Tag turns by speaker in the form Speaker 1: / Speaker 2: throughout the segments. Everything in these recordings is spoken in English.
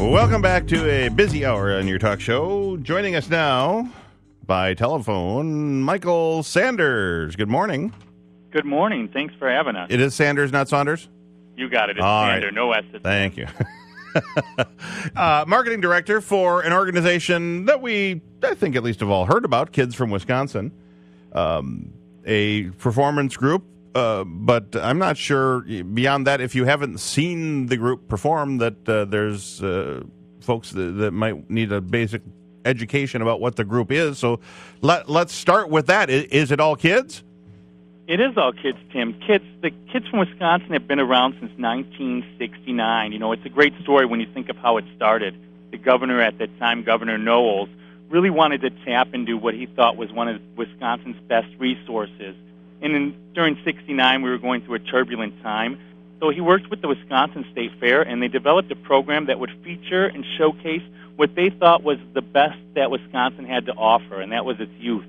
Speaker 1: Welcome back to a busy hour on your talk show. Joining us now by telephone, Michael Sanders. Good morning.
Speaker 2: Good morning. Thanks for having us.
Speaker 1: It is Sanders, not Saunders?
Speaker 2: You got it. It's
Speaker 1: All
Speaker 2: Sander.
Speaker 1: right.
Speaker 2: No S.
Speaker 1: Thank you. Marketing director for an organization that I think at least have all heard about, Kids from Wisconsin. A performance group, but I'm not sure beyond that, if you haven't seen the group perform, that there's folks that might need a basic education about what the group is. So let's start with that. Is it all kids?
Speaker 2: It is all kids, Tim. The Kids from Wisconsin have been around since 1969. You know, it's a great story when you think of how it started. The governor at that time, Governor Knowles, really wanted to tap into what he thought was one of Wisconsin's best resources. And during 69, we were going through a turbulent time. So he worked with the Wisconsin State Fair, and they developed a program that would feature and showcase what they thought was the best that Wisconsin had to offer, and that was its youth.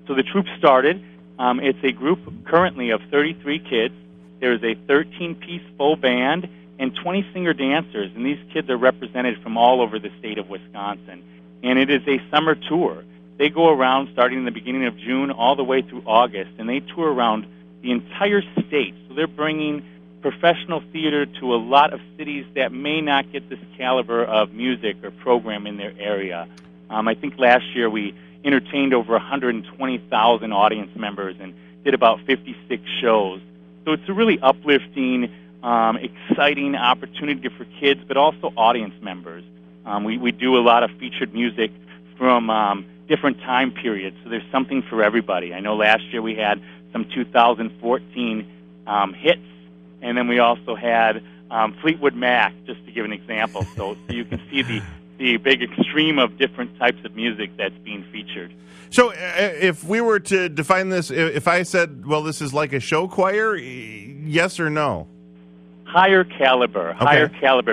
Speaker 2: So the troupe started. It's a group currently of 33 kids. There's a 13-piece full band and 20 singer-dancers, and these kids are represented from all over the state of Wisconsin. And it is a summer tour. They go around starting in the beginning of June all the way through August, and they tour around the entire state. So they're bringing professional theater to a lot of cities that may not get this caliber of music or program in their area. I think last year we entertained over 120,000 audience members and did about 56 shows. So it's a really uplifting, exciting opportunity for kids, but also audience members. We do a lot of featured music from different time periods, so there's something for everybody. I know last year we had some 2014 hits, and then we also had Fleetwood Mac, just to give an example. So you can see the big extreme of different types of music that's being featured.
Speaker 1: So if we were to define this, if I said, well, this is like a show choir, yes or no?
Speaker 2: Higher caliber,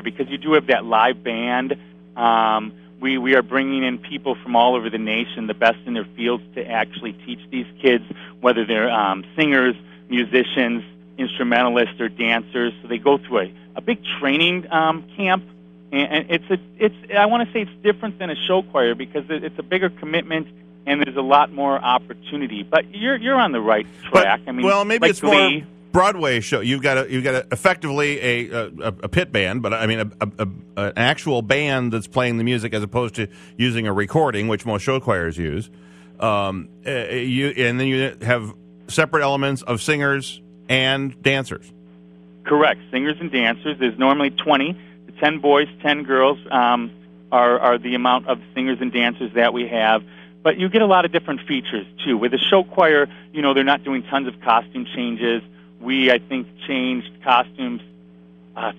Speaker 2: because you do have that live band. We are bringing in people from all over the nation, the best in their fields, to actually teach these kids, whether they're singers, musicians, instrumentalists, or dancers. So they go through a big training camp. And I want to say it's different than a show choir because it's a bigger commitment and there's a lot more opportunity. But you're on the right track.
Speaker 1: But, maybe like it's more Broadway show. You've got effectively a pit band, but I mean an actual band that's playing the music as opposed to using a recording, which most show choirs use. And then you have separate elements of singers and dancers.
Speaker 2: Correct, singers and dancers. There's normally 20. 10 boys, 10 girls are the amount of singers and dancers that we have. But you get a lot of different features, too. With a show choir, you know, they're not doing tons of costume changes. We, I think, changed costumes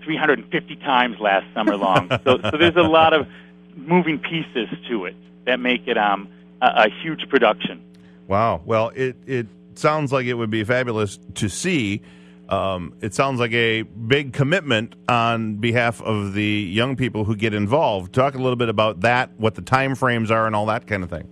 Speaker 2: 350 times last summer long. So there's a lot of moving pieces to it that make it a huge production.
Speaker 1: Wow. Well, it sounds like it would be fabulous to see. It sounds like a big commitment on behalf of the young people who get involved. Talk a little bit about that, what the time frames are and all that kind of thing.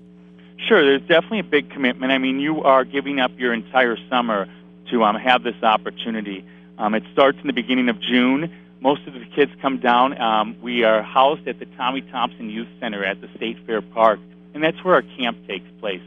Speaker 2: Sure, there's definitely a big commitment. I mean, you are giving up your entire summer to have this opportunity. It starts in the beginning of June. Most of the kids come down. We are housed at the Tommy Thompson Youth Center at the State Fair Park, and that's where our camp takes place.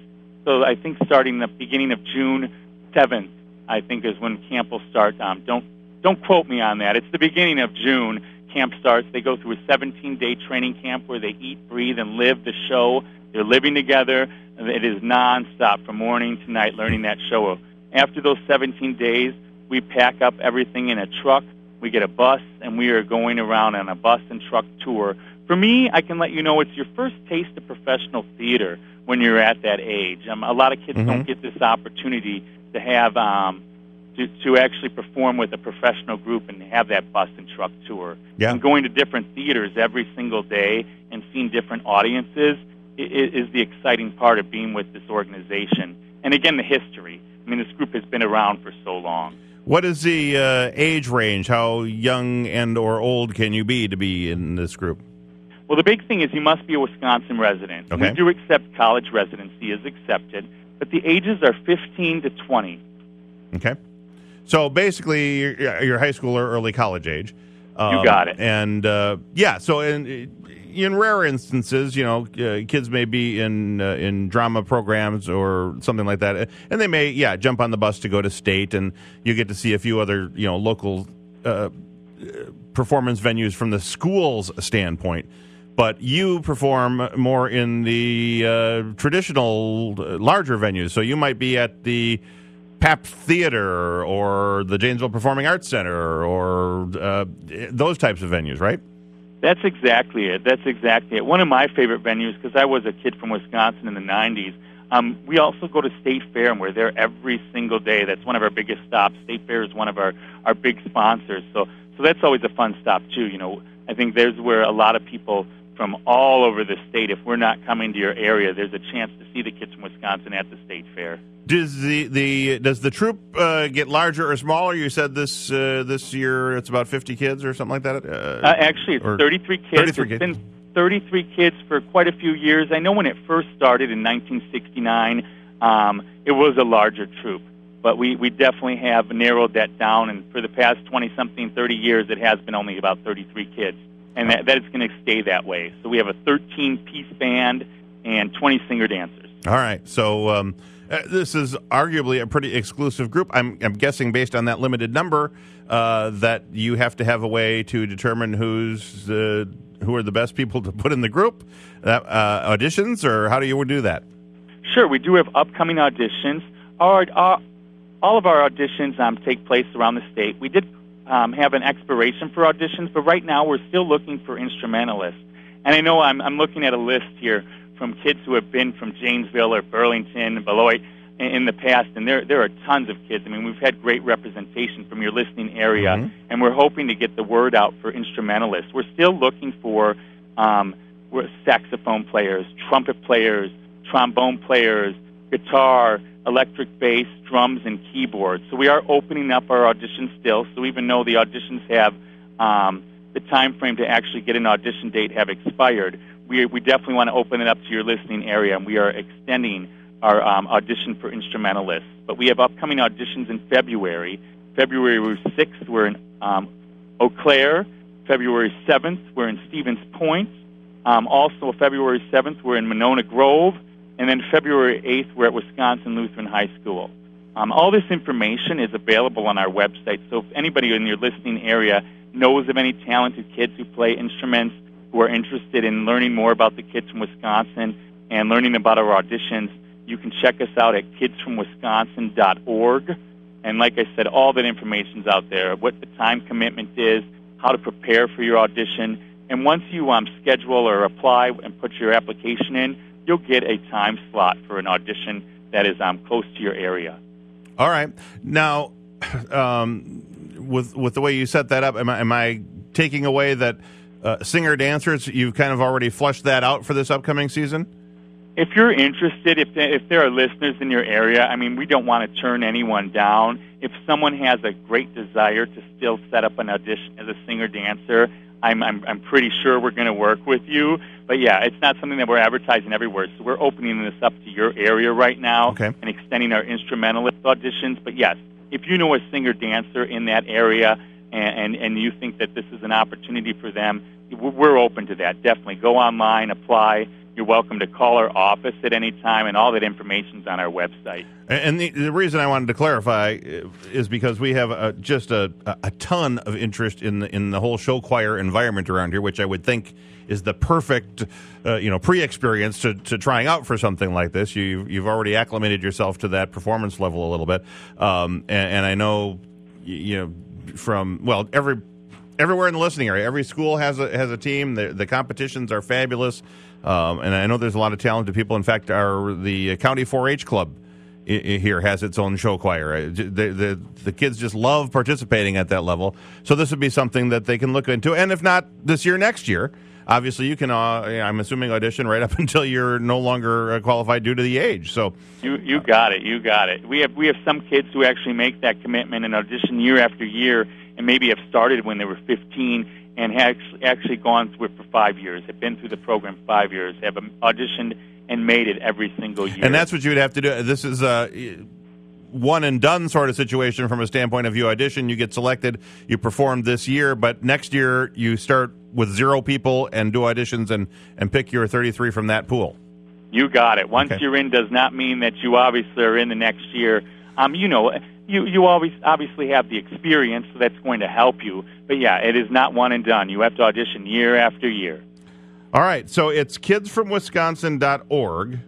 Speaker 2: So I think starting the beginning of June 7th, I think is when camp will start. Don't quote me on that. It's the beginning of June. Camp starts. They go through a 17-day training camp where they eat, breathe, and live the show. They're living together. It is nonstop from morning to night learning that show. After those 17 days, we pack up everything in a truck. We get a bus, and we are going around on a bus and truck tour. For me, I can let you know it's your first taste of professional theater when you're at that age. A lot of kids don't get this opportunity to have to actually perform with a professional group and have that bus and truck tour.
Speaker 1: Yeah.
Speaker 2: And going to different theaters every single day and seeing different audiences is the exciting part of being with this organization. And again, the history. I mean, this group has been around for so long.
Speaker 1: What is the age range? How young and or old can you be to be in this group?
Speaker 2: Well, the big thing is you must be a Wisconsin resident.
Speaker 1: Okay.
Speaker 2: We do accept college residency is accepted, but the ages are 15 to 20.
Speaker 1: Okay. So basically, you're high school or early college age.
Speaker 2: You got it.
Speaker 1: And so in rare instances, kids may be in drama programs or something like that, and they may jump on the bus to go to state, and you get to see a few other local performance venues from the school's standpoint. But you perform more in the traditional, larger venues. So you might be at the Pap Theater or the Janesville Performing Arts Center or those types of venues, right?
Speaker 2: That's exactly it. One of my favorite venues, because I was a kid from Wisconsin in the 90s, we also go to State Fair, and we're there every single day. That's one of our biggest stops. State Fair is one of our big sponsors. So that's always a fun stop, too. I think there's where a lot of people from all over the state, if we're not coming to your area, there's a chance to see the kids from Wisconsin at the State Fair.
Speaker 1: Does the troop get larger or smaller? You said this year it's about 50 kids or something like that?
Speaker 2: Actually, it's 33 kids. It's been 33 kids for quite a few years. I know when it first started in 1969, it was a larger troop. But we definitely have narrowed that down, and for the past 20-something, 30 years, it has been only about 33 kids. And that is going to stay that way. So we have a 13-piece band and 20 singer-dancers.
Speaker 1: All right. So this is arguably a pretty exclusive group. I'm guessing based on that limited number that you have to have a way to determine who are the best people to put in the group, auditions, or how do you do that?
Speaker 2: Sure. We do have upcoming auditions. All of our auditions take place around the state. We did have an expiration for auditions, but right now we're still looking for instrumentalists. And I know I'm looking at a list here from kids who have been from Janesville or Burlington, Beloit in the past, and there are tons of kids. I mean, we've had great representation from your listening area, and we're hoping to get the word out for instrumentalists. We're still looking for saxophone players, trumpet players, trombone players, guitar, electric bass, drums, and keyboards. So we are opening up our auditions still. So even though the auditions have the time frame to actually get an audition date have expired, we definitely want to open it up to your listening area, and we are extending our audition for instrumentalists. But we have upcoming auditions in February. February 6th, we're in Eau Claire. February 7th, we're in Stevens Point. Also, February 7th, we're in Monona Grove. And then February 8th, we're at Wisconsin Lutheran High School. All this information is available on our website. So if anybody in your listening area knows of any talented kids who play instruments, who are interested in learning more about the kids from Wisconsin and learning about our auditions, you can check us out at kidsfromwisconsin.org. And like I said, all that information's out there, what the time commitment is, how to prepare for your audition. And once you schedule or apply and put your application in, you'll get a time slot for an audition that is close to your area.
Speaker 1: All right. Now, with the way you set that up, am I taking away that singer-dancers, you've kind of already flushed that out for this upcoming season?
Speaker 2: If you're interested, if there are listeners in your area, I mean, we don't want to turn anyone down. If someone has a great desire to still set up an audition as a singer-dancer, I'm pretty sure we're going to work with you. But yeah, it's not something that we're advertising everywhere. So we're opening this up to your area right now and extending our instrumentalist auditions. But yes, if you know a singer-dancer in that area and you think that this is an opportunity for them, we're open to that. Definitely go online, apply. You're welcome to call our office at any time, and all that information's on our website. And
Speaker 1: the reason I wanted to clarify is because we have just a ton of interest in the whole show choir environment around here, which I would think is the perfect pre-experience to trying out for something like this. You've already acclimated yourself to that performance level a little bit, and I know from everywhere in the listening area, every school has a team. The competitions are fabulous. And I know there's a lot of talented people. In fact, the county 4-H club here has its own show choir. The kids just love participating at that level. So this would be something that they can look into. And if not this year, next year, obviously you can, I'm assuming, audition right up until you're no longer qualified due to the age. So
Speaker 2: you got it. You got it. We have some kids who actually make that commitment and audition year after year, and maybe have started when they were 15 and have actually gone through it for 5 years, have been through the program 5 years, have auditioned and made it every single year.
Speaker 1: And that's what you would have to do. This is one and done sort of situation from a standpoint of you audition, you get selected, you perform this year, but next year you start with 0 people and do auditions and pick your 33 from that pool.
Speaker 2: You got it. Once you're in does not mean that you obviously are in the next year. You always obviously have the experience, so that's going to help you. But yeah, it is not one and done. You have to audition year after year.
Speaker 1: All right, so it's kidsfromwisconsin.org.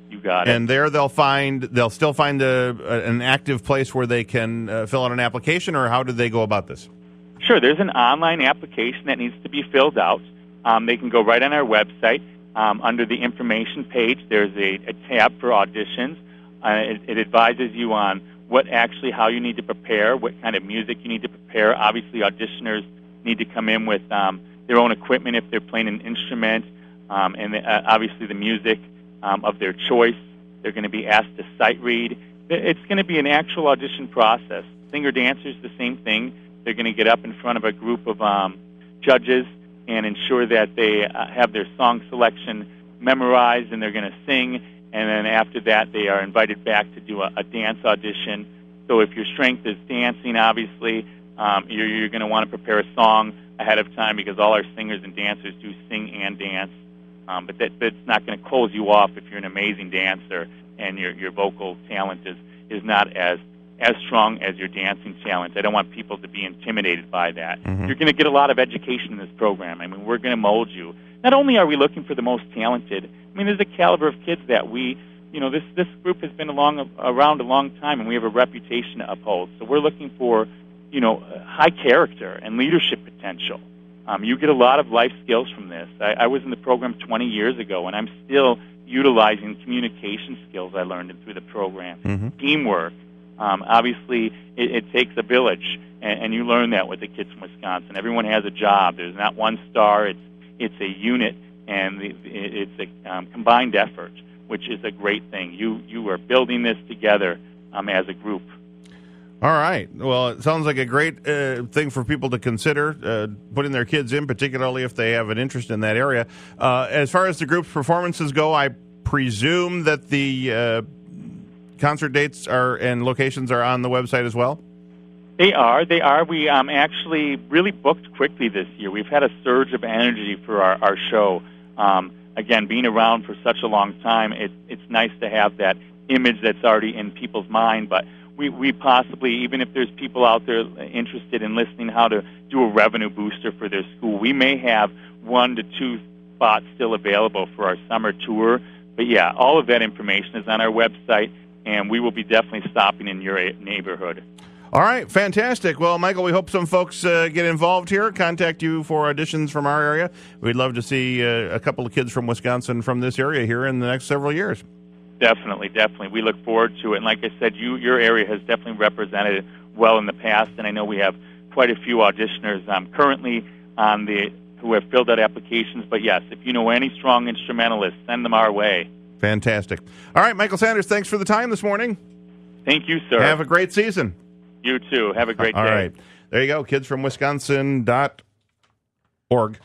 Speaker 2: You got it.
Speaker 1: And there they'll still find an active place where they can fill out an application, or how do they go about this?
Speaker 2: Sure, there's an online application that needs to be filled out. They can go right on our website. Under the information page, there's a tab for auditions. It advises you on how you need to prepare, what kind of music you need to prepare. Obviously, auditioners need to come in with their own equipment if they're playing an instrument, and obviously the music of their choice. They're going to be asked to sight read. It's going to be an actual audition process. Singer-dancers, the same thing. They're going to get up in front of a group of judges and ensure that they have their song selection memorized, and they're going to sing. And then after that, they are invited back to do a dance audition. So if your strength is dancing, obviously, you're going to want to prepare a song ahead of time, because all our singers and dancers do sing and dance. But that's not going to close you off if you're an amazing dancer and your vocal talent is not as strong as your dancing talent. I don't want people to be intimidated by that. Mm-hmm. You're going to get a lot of education in this program. I mean, we're going to mold you. Not only are we looking for the most talented, I mean, there's a caliber of kids that this group has been around a long time, and we have a reputation to uphold. So we're looking for, high character and leadership potential. You get a lot of life skills from this. I was in the program 20 years ago, and I'm still utilizing communication skills I learned through the program. Mm-hmm. Teamwork. Obviously, it takes a village, and you learn that with the kids from Wisconsin. Everyone has a job. There's not one star. It's a unit, and it's a combined effort, which is a great thing. You are building this together as a group.
Speaker 1: All right. Well, it sounds like a great thing for people to consider putting their kids in, particularly if they have an interest in that area. As far as the group's performances go, I presume that the concert dates and locations are on the website as well?
Speaker 2: They are. We actually really booked quickly this year. We've had a surge of energy for our show. Again, being around for such a long time, it's nice to have that image that's already in people's mind, but we possibly, even if there's people out there interested in listening how to do a revenue booster for their school, we may have 1 to 2 spots still available for our summer tour. But yeah, all of that information is on our website, and we will be definitely stopping in your neighborhood.
Speaker 1: All right, fantastic. Well, Michael, we hope some folks get involved here, contact you for auditions from our area. We'd love to see a couple of kids from Wisconsin from this area here in the next several years. Definitely. We look forward to it. And like I said, your area has definitely represented well in the past, and I know we have quite a few auditioners currently who have filled out applications. But yes, if you know any strong instrumentalists, send them our way. Fantastic. All right, Michael Sanders, thanks for the time this morning. Thank you, sir. Have a great season. You too. Have a great day. All right. There you go, kidsfromwisconsin.org.